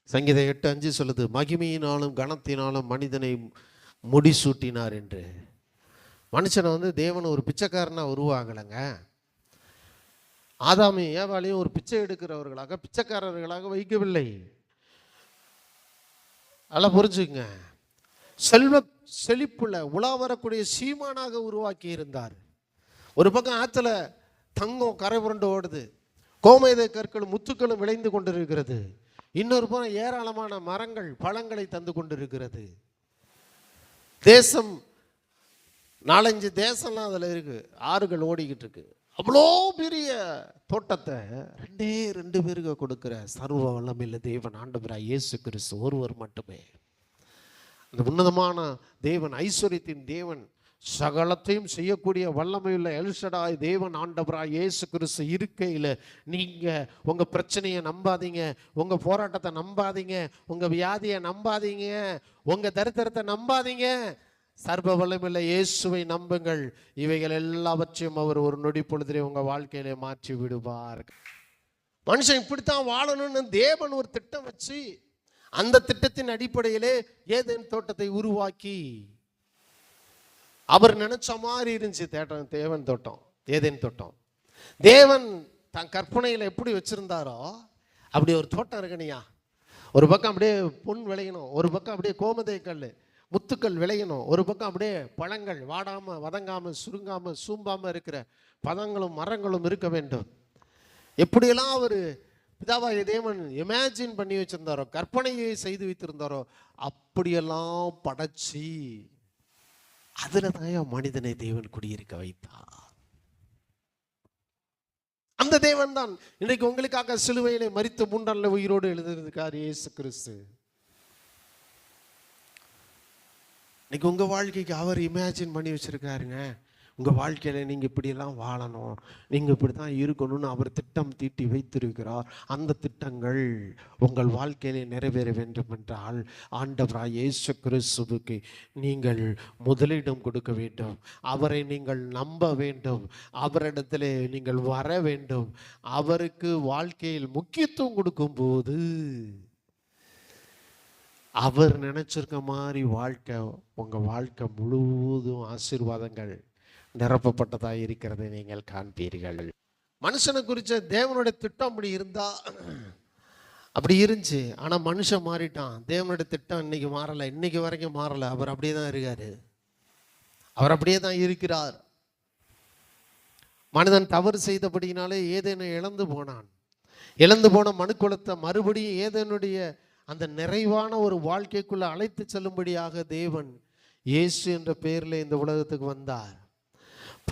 சங்கீதம் 8:5 சொல்லுது, மகிமையினாலும் கனத்தினாலும் மனிதனை முடிசூட்டினார் என்று. மனுஷனை தேவன் ஒரு பிச்சைக்காரனா உருவாகலைங்க. ஆதாமையும் ஏவாளையும் ஒரு பிச்சை எடுக்கிறவர்களாக, பிச்சைக்காரர்களாக வைக்கவில்லை. அதெல்லாம் புரிஞ்சுங்க. செல்வ செழிப்புல உலா வரக்கூடிய சீமானாக உருவாக்கி இருந்தார். ஒரு பக்கம் ஆற்றுல தங்கம் கரை புரண்டு ஓடுது, கோமேத கற்களும் முத்துக்களும் விளைந்து கொண்டிருக்கிறது. இன்னொரு புறம் ஏராளமான மரங்கள் பழங்களை தந்து கொண்டிருக்கிறது. தேசம் 4-5 தேசம்லாம் அதில் இருக்கு, ஆறுகள் ஓடிக்கிட்டு இருக்கு. அவ்வளோ பெரிய தோட்டத்தை 2 பேருக்கு கொடுக்கிற சர்வ வல்லமையுள்ள தேவன் ஆண்டவராய் இயேசு கிறிஸ்து ஒருவர் மட்டுமே. அந்த உன்னதமான தேவன், ஐஸ்வர்யத்தின் தேவன், சகலத்தையும் செய்யக்கூடிய வல்லமையுள்ள எல்ஷடாய் தேவன் ஆண்டவராய் இயேசு கிறிஸ்து இருக்கையில் நீங்கள் உங்கள் பிரச்சனையை நம்பாதீங்க, உங்கள் போராட்டத்தை நம்பாதீங்க, உங்கள் வியாதியை நம்பாதீங்க, உங்கள் தரித்திரத்தை நம்பாதீங்க. சர்வ வல்லமையுள்ள இயேசுவை நம்புங்கள். இவைகள் எல்லாவற்றையும் அவர் ஒரு நொடி பொழுதிலே உங்கள் வாழ்க்கையிலே மாற்றி விடுவார். மனுஷன் இப்படித்தான் வாழணும்னு தேவன் ஒரு திட்டம் வச்சு, அந்த திட்டத்தின் அடிப்படையிலே ஏதேன் தோட்டத்தை உருவாக்கி, அவர் நினைச்ச மாதிரி இருந்துச்சு தேவன் தோட்டம், ஏதேன் தோட்டம். தேவன் தன் கற்பனையில் எப்படி வச்சிருந்தாரோ அப்படி ஒரு தோட்டம் இருக்கணையா. ஒரு பக்கம் அப்படியே பொன் விளையணும், ஒரு பக்கம் அப்படியே கோமதை கல் முத்துக்கள் விளையணும், ஒரு பக்கம் அப்படியே பழங்கள் வாடாமல் வதங்காமல் சுருங்காமல் சூம்பாமல் இருக்கிற பழங்களும் மரங்களும் இருக்க வேண்டும். எப்படியெல்லாம் அவர் பிதாவாகிய தேவன் இமேஜின் பண்ணி வச்சிருந்தாரோ, கற்பனையை செய்து வைத்திருந்தாரோ, அப்படியெல்லாம் படைச்சி அதுல தான் மனிதனை தேவன் குடியிருக்க வைத்தார். அந்த தேவன் தான் இன்றைக்கு உங்களுக்காக சிலுவையிலே மரித்து 3 நாள்ல உயிரோடு எழுதியிருக்கார் இயேசு கிறிஸ்து. இன்னைக்கு உங்க வாழ்க்கைக்கு அவர் இமேஜின் பண்ணி வச்சிருக்காருங்க. உங்கள் வாழ்க்கையில் நீங்கள் இப்படியெல்லாம் வாழணும், நீங்கள் இப்படி தான் இருக்கணும்னு அவர் திட்டம் தீட்டி வைத்திருக்கிறார். அந்த திட்டங்கள் உங்கள் வாழ்க்கையிலே நிறைவேற வேண்டும் என்றால் ஆண்டவராய் இயேசு கிறிஸ்துவுக்கு நீங்கள் முதலிடம் கொடுக்க வேண்டும். அவரை நீங்கள் நம்ப வேண்டும், அவரிடத்திலே நீங்கள் வர வேண்டும். அவருக்கு வாழ்க்கையில் முக்கியத்துவம் கொடுக்கும்போது அவர் நினைச்சிருக்க மாதிரி வாழ்க்கை, உங்கள் வாழ்க்கை முழுவதும் ஆசீர்வாதங்கள் நிரப்பப்பட்டதாக இருக்கிறதை நீங்கள் காண்பீர்கள். மனுஷனை குறித்த தேவனுடைய திட்டம் அப்படி இருந்தா, அப்படி இருந்துச்சு. ஆனால் மனுஷன் மாறிட்டான். தேவனுடைய திட்டம் இன்னைக்கு மாறலை, இன்னைக்கு வரைக்கும் மாறலை. அவர் அப்படியே தான் இருக்காரு, அவர் அப்படியே தான் இருக்கிறார். மனிதன் தவறு செய்தபடினாலே ஏதேனை இழந்து போனான். இழந்து போன மனுக்குலத்தை மறுபடியும் ஏதேனுடைய அந்த நிறைவான ஒரு வாழ்க்கைக்குள்ள அழைத்து செல்லும்படியாக தேவன் இயேசு என்ற பெயரில் இந்த உலகத்துக்கு வந்தார்.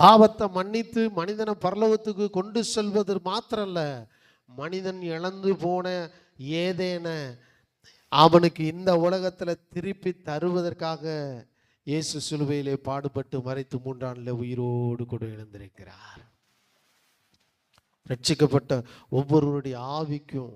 பாவத்தை மன்னித்து மனிதனை பரலோகத்துக்கு கொண்டு செல்வது மாத்திரல்ல, மனிதன் இழந்து போன ஏதேன அவனுக்கு இந்த உலகத்தில் திருப்பி தருவதற்காக இயேசு சிலுவையிலே பாடுபட்டு மரித்து 3 நாளில் உயிரோடு கூட எழுந்திருக்கிறார். ரட்சிக்கப்பட்ட ஒவ்வொருவருடைய ஆவிக்கும்,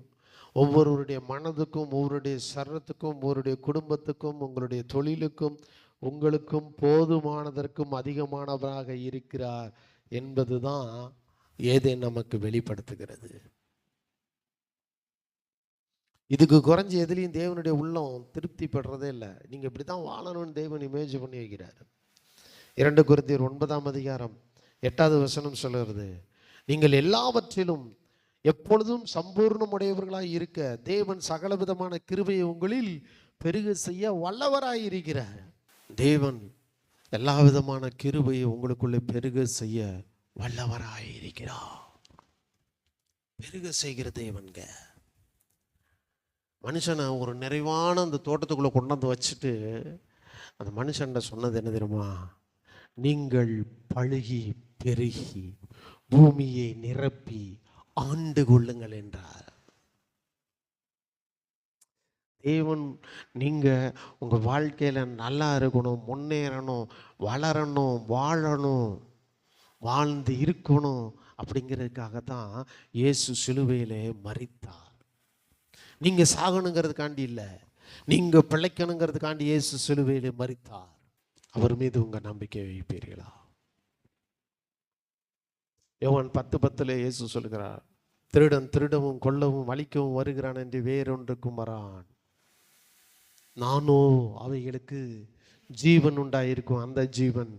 ஒவ்வொருவருடைய மனதுக்கும், ஒவ்வொருடைய சரீரத்துக்கும், ஒவ்வொருடைய குடும்பத்துக்கும், உங்களுடைய தொழிலுக்கும், உங்களுக்கும் போதுமானதற்கும் அதிகமானவராக இருக்கிறார் என்பதுதான் ஏதேன் நமக்கு வெளிப்படுத்துகிறது. இதுக்கு குறைஞ்ச எதுலையும் தேவனுடைய உள்ளம் திருப்தி படுறதே இல்லை. நீங்கள் இப்படி தான் வாழணும்னு தேவன் இமேஜ் பண்ணி வைக்கிறார். 2 கொரிந்தியர் 9:8 சொல்லுகிறது, நீங்கள் எல்லாவற்றிலும் எப்பொழுதும் சம்பூர்ணமுடையவர்களாய் இருக்க தேவன் சகலவிதமான கிருபையை உங்களில் பெருக செய்ய வல்லவராய் இருக்கிறார். தேவன் எல்லா விதமான கிருபையை உங்களுக்குள்ளே பெருக செய்ய வல்லவராய் இருக்கிறார். பெருக செய்கிற தேவன்க. மனுஷனை ஒரு நிறைவான அந்த தோட்டத்துக்குள்ள கொண்டாந்து வச்சுட்டு அந்த மனுஷன் சொன்னது என்ன தெரியுமா? நீங்கள் பழுகி பெருகி பூமியை நிரப்பி ஆண்டு கொள்ளுங்கள் என்றார். தேவன் நீங்கள் உங்கள் வாழ்க்கையில் நல்லா இருக்கணும், முன்னேறணும், வளரணும், வாழணும், வாழ்ந்து இருக்கணும் அப்படிங்கிறதுக்காக தான் இயேசு சிலுவையிலே மரித்தார். நீங்கள் சாகணுங்கிறதுக்காண்டி இல்லை, நீங்கள் பிழைக்கணுங்கிறதுக்காண்டி இயேசு சிலுவையிலே மரித்தார். அவர் மீது உங்கள் நம்பிக்கை வைப்பீர்களா? யோவான் 10:10 இயேசு சொல்கிறார், திருடன் திருடவும் கொல்லவும் அழிக்கவும் வருகிறான் என்று வேறொன்றுக்கும் வரான். நானோ அவைகளுக்கு ஜீவன் உண்டாயிருக்கும், அந்த ஜீவன்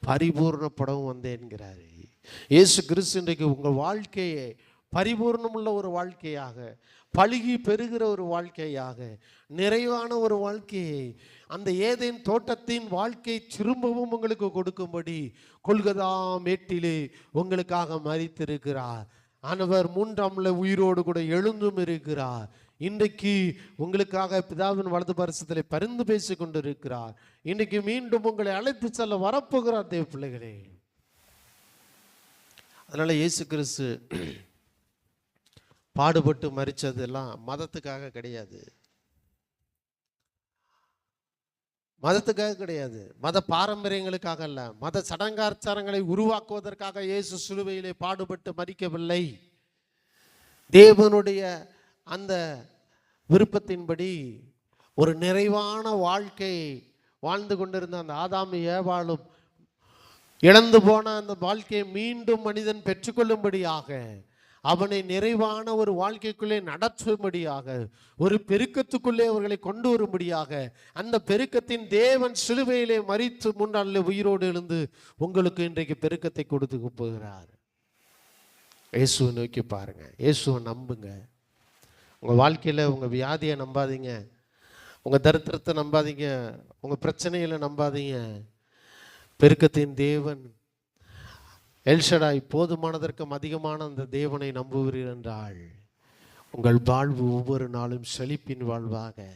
பரிபூர்ணப்படவும் வந்தேன்கிறாரு இயேசு கிறிஸ்து. இன்றைக்கு உங்கள் வாழ்க்கையை பரிபூர்ணமுள்ள ஒரு வாழ்க்கையாக, பழுகி பெறுகிற ஒரு வாழ்க்கையாக, நிறைவான ஒரு வாழ்க்கையை, அந்த ஏதேன் தோட்டத்தின் வாழ்க்கை திரும்பவும் உங்களுக்கு கொடுக்கும்படி கொல்கதா மேட்டிலே உங்களுக்காக மரித்திருக்கிறார். ஆனவர் மூன்றாம்ல உயிரோடு கூட எழுந்தும் இருக்கிறார். இன்றைக்கு உங்களுக்காக பிதாவின் வலது பரிசத்திலே பரிந்து பேசி கொண்டிருக்கிறார். இன்றைக்கு மீண்டும் உங்களை அழைத்து செல்ல வரப்போகிறார் தேவ பிள்ளைகளே. அதனால இயேசு கிறிஸ்து பாடுபட்டு மரிச்சதெல்லாம் மதத்துக்காக கிடையாது, மதத்துக்காக கிடையாது, மத பாரம்பரியங்களுக்காக அல்ல, மத சடங்காச்சாரங்களை உருவாக்குவதற்காக இயேசு சிலுவையிலே பாடுபட்டு மரிக்கவில்லை. தேவனுடைய அந்த விருப்பத்தின்படி ஒரு நிறைவான வாழ்க்கை வாழ்ந்து கொண்டிருந்த அந்த ஆதாம் ஏவாளும் இழந்து போன அந்த வாழ்க்கையை மீண்டும் மனிதன் பெற்றுக்கொள்ளும்படியாக, அவனை நிறைவான ஒரு வாழ்க்கைக்குள்ளே நடத்தும்படியாக, ஒரு பெருக்கத்துக்குள்ளே அவர்களை கொண்டு வரும்படியாக, அந்த பெருக்கத்தின் தேவன் சிலுவையிலே மரித்து முன்னாலே உயிரோடு எழுந்து உங்களுக்கு இன்றைக்கு பெருக்கத்தை கொடுத்து போகிறார். இயேசுவை நோக்கி பாருங்க, இயேசுவை நம்புங்க. உங்கள் வாழ்க்கையில் உங்கள் வியாதியை நம்பாதீங்க, உங்கள் தரித்திரத்தை நம்பாதீங்க, உங்கள் பிரச்சனைகளை நம்பாதீங்க. பெருக்கத்தின் தேவன் எல்ஷடாய் போதுமானதற்கும் அதிகமான அந்த தேவனை நம்புவீர்கள் என்றால் உங்கள் வாழ்வு ஒவ்வொரு நாளும் செழிப்பின் வாழ்வாக,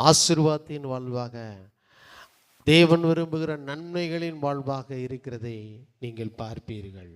ஆசீர்வாதத்தின் வாழ்வாக, தேவன் விரும்புகிற நன்மைகளின் வாழ்வாக இருக்கிறதை நீங்கள் பார்ப்பீர்கள்.